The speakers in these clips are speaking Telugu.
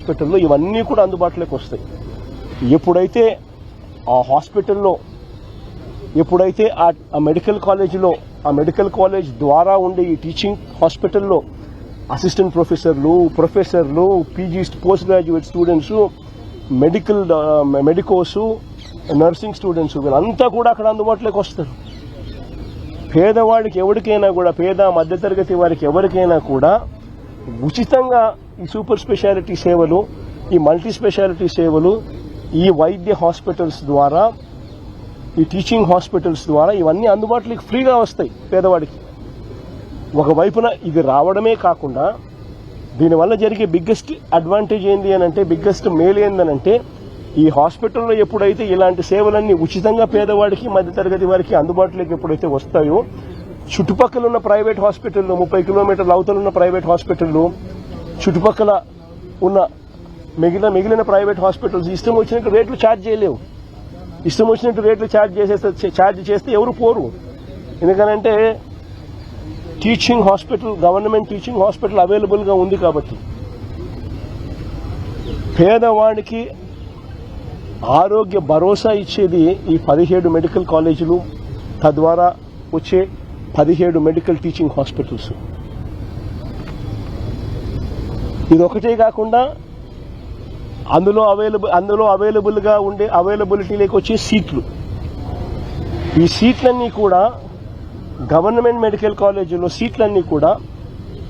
హాస్పిటల్లో ఇవన్నీ కూడా అందుబాటులోకి వస్తాయి. ఎప్పుడైతే ఆ హాస్పిటల్లో, ఎప్పుడైతే ఆ మెడికల్ కాలేజీలో, ఆ మెడికల్ కాలేజ్ ద్వారా ఉండే ఈ టీచింగ్ హాస్పిటల్లో అసిస్టెంట్ ప్రొఫెసర్లు, PG post graduate students, medicos, nursing students వీళ్ళంతా కూడా అక్కడ అందుబాటులోకి వస్తారు. పేదవాడికి ఎవరికైనా కూడా, పేద మధ్యతరగతి వారికి ఎవరికైనా కూడా ఉచితంగా ఈ సూపర్ స్పెషాలిటీ సేవలు, ఈ మల్టీ స్పెషాలిటీ సేవలు, ఈ వైద్య హాస్పిటల్స్ ద్వారా, ఈ టీచింగ్ హాస్పిటల్స్ ద్వారా ఇవన్నీ అందుబాటులోకి ఫ్రీగా వస్తాయి పేదవాడికి. ఒకవైపున ఇది రావడమే కాకుండా దీనివల్ల జరిగే బిగ్గెస్ట్ అడ్వాంటేజ్ ఏంది అని అంటే, బిగ్గెస్ట్ మేలు ఏందనంటే, ఈ హాస్పిటల్లో ఎప్పుడైతే ఇలాంటి సేవలన్నీ ఉచితంగా పేదవాడికి మధ్యతరగతి వారికి అందుబాటులోకి ఎప్పుడైతే వస్తాయో, చుట్టుపక్కల ఉన్న ప్రైవేట్ హాస్పిటల్లో, 30 కిలోమీటర్ల అవతల ఉన్న ప్రైవేట్ హాస్పిటల్లో, చుట్టుపక్కల ఉన్న మిగిలిన ప్రైవేట్ హాస్పిటల్స్ ఇష్టం వచ్చినట్టు రేట్లు ఛార్జ్ చేయలేవు. ఇష్టం వచ్చినట్టు రేట్లు ఛార్జ్ చేస్తే ఎవరు పోరు. ఎందుకనంటే teaching hospital, government teaching hospital అవైలబుల్గా ఉంది కాబట్టి పేదవాడికి ఆరోగ్య భరోసా ఇచ్చేది ఈ 17 మెడికల్ కాలేజీలు, తద్వారా వచ్చే 17 మెడికల్ టీచింగ్ హాస్పిటల్స్. ఇదొకటే కాకుండా అందులో అవైలబుల్గా ఉండే అవైలబిలిటీలోకి వచ్చే సీట్లు, ఈ సీట్లన్నీ కూడా గవర్నమెంట్ మెడికల్ కాలేజీలో సీట్లన్నీ కూడా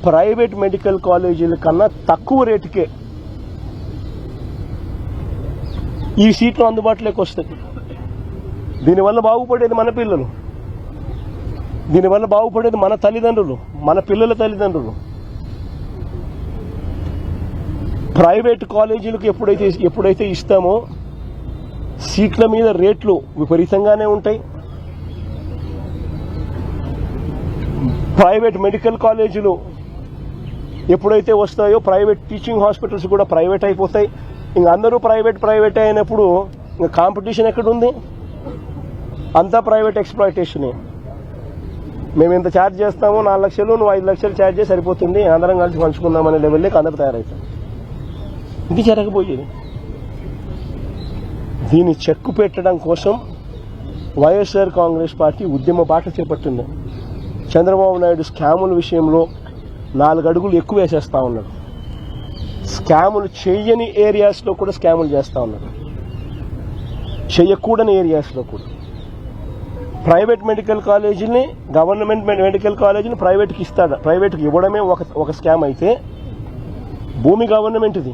ప్రైవేట్ మెడికల్ కాలేజీల కన్నా తక్కువ రేటుకే ఈ సీట్లు అందుబాటులోకి వస్తాయి. దీనివల్ల బాగుపడేది మన పిల్లలు, దీనివల్ల బాగుపడేది మన తల్లిదండ్రులు, మన పిల్లల తల్లిదండ్రులు. ప్రైవేట్ కాలేజీలకు ఎప్పుడైతే ఇస్తామో సీట్ల మీద రేట్లు విపరీతంగానే ఉంటాయి. ప్రైవేట్ మెడికల్ కాలేజీలు ఎప్పుడైతే వస్తాయో ప్రైవేట్ టీచింగ్ హాస్పిటల్స్ కూడా ప్రైవేట్ అయిపోతాయి. ఇంక అందరూ ప్రైవేట్ అయినప్పుడు ఇంకా కాంపిటీషన్ ఎక్కడుంది? అంతా ప్రైవేట్ ఎక్స్‌ప్లాయిటేషనే. మేము ఇంత ఛార్జ్ చేస్తాము, 4 లక్షలు, నువ్వు 5 లక్షలు ఛార్జ్ చేసి సరిపోతుంది, అందరం కలిసి పంచుకుందామనే లెవెల్లోకి అందరూ తయారవుతారు. ఇది జరగబోయేది. దీన్ని చెక్కు పెట్టడం కోసం వైఎస్ఆర్ కాంగ్రెస్ పార్టీ ఉద్యమ బాట చేపట్టింది. చంద్రబాబు నాయుడు స్కాముల విషయంలో 4 అడుగులు ఎక్కువ వేసేస్తా ఉన్నాడు. స్కాములు చేయని ఏరియాస్లో కూడా స్కాములు చేస్తా ఉన్నాడు, చేయకూడని ఏరియాస్లో కూడా. ప్రైవేట్ మెడికల్ కాలేజీని, గవర్నమెంట్ మెడికల్ కాలేజీని ప్రైవేట్కి ఇస్తాడు. ప్రైవేట్కి ఇవ్వడమే ఒక స్కామ్ అయితే, భూమి గవర్నమెంట్ది,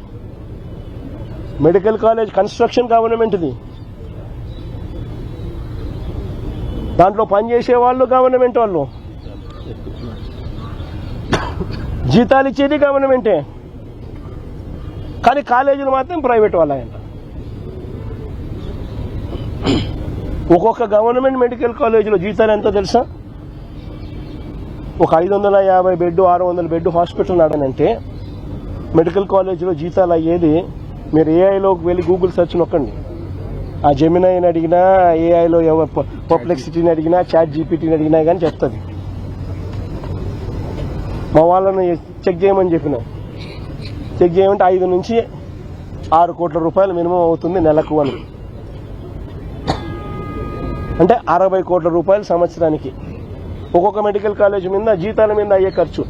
మెడికల్ కాలేజ్ కన్స్ట్రక్షన్ గవర్నమెంట్ది, దాంట్లో పనిచేసే వాళ్ళు గవర్నమెంట్ వాళ్ళు, జీతాలు ఇచ్చేది గవర్నమెంటే, కానీ కాలేజీలు మాత్రం ప్రైవేట్ వాళ్ళంట. ఒక్కొక్క గవర్నమెంట్ మెడికల్ కాలేజీలో జీతాలు ఎంతో తెలుసా? ఒక 550 బెడ్, 600 బెడ్ హాస్పిటల్ నడనంటే మెడికల్ కాలేజీలో జీతాలు అయ్యేది, మీరు ఏఐలోకి వెళ్ళి గూగుల్ సెర్చ్ నొక్కండి. ఆ జెమినైని అడిగినా, ఏఐలో పర్ప్లెక్సిటీని అడిగినా, చాట్ జీపీటీని అడిగినా కానీ చెప్తుంది. మా వాళ్ళని చెక్ చేయమని చెప్పిన, చెక్ చేయమంటే 5 నుంచి 6 కోట్ల రూపాయలు మినిమం అవుతుంది నెలకు అని. అంటే 60 కోట్ల రూపాయలు సంవత్సరానికి ఒక్కొక్క మెడికల్ కాలేజ్ మీద జీతాల మీద అయ్యే ఖర్చు.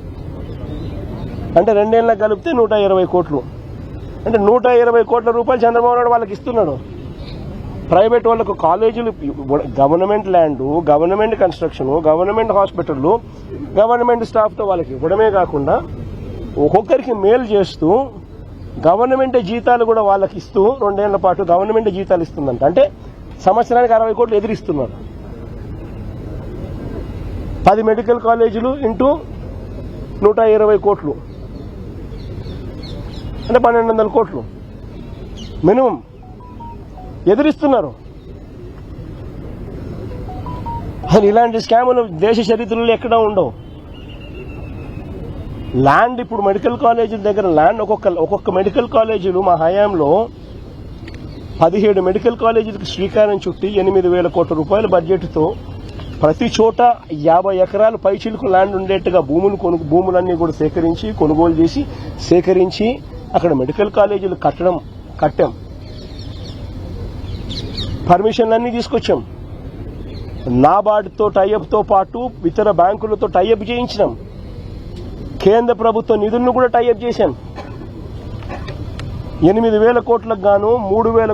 అంటే 2 ఏళ్ళకి కలిపితే 120 కోట్లు. అంటే 120 కోట్ల రూపాయలు చంద్రబాబు నాయుడు వాళ్ళకి ఇస్తున్నాడు. ప్రైవేట్ వాళ్ళకు కాలేజీలు, government land, government construction, government హాస్పిటళ్ళు, గవర్నమెంట్ స్టాఫ్తో వాళ్ళకి ఇవ్వడమే కాకుండా ఒక్కొక్కరికి మేలు చేస్తూ గవర్నమెంట్ జీతాలు కూడా వాళ్ళకి ఇస్తూ 2 ఏళ్ల పాటు గవర్నమెంట్ జీతాలు ఇస్తుందంట. అంటే సంవత్సరానికి 60 కోట్లు ఎదిరిస్తున్నారు. 10 మెడికల్ కాలేజీలు ఇంటూ 120 కోట్లు అంటే 1200 కోట్లు మినిమం ఎదిరిస్తున్నారు. అసలు ఇలాంటి స్కాములు దేశ చరిత్రలో ఎక్కడా ఉండవు. ల్యాండ్, ఇప్పుడు మెడికల్ కాలేజీల దగ్గర ల్యాండ్, ఒక్కొక్క మెడికల్ కాలేజీలు మా హయాంలో 17 మెడికల్ కాలేజీలకు శ్రీకారం చుట్టి 8,000 కోట్ల రూపాయల బడ్జెట్తో ప్రతి చోట 50 ఎకరాలు పైచిలుకు ల్యాండ్ ఉండేట్టుగా భూములన్నీ కూడా కొనుగోలు చేసి సేకరించి అక్కడ మెడికల్ కాలేజీలు కట్టాం, పర్మిషన్లన్నీ తీసుకొచ్చాం, నాబార్డ్తో టైఅప్తో పాటు ఇతర బ్యాంకులతో టైఅప్ చేయించినాం, కేంద్ర ప్రభుత్వ నిధులను కూడా టైఅప్ చేశాం. 8,000 కోట్లకు గాను 3,000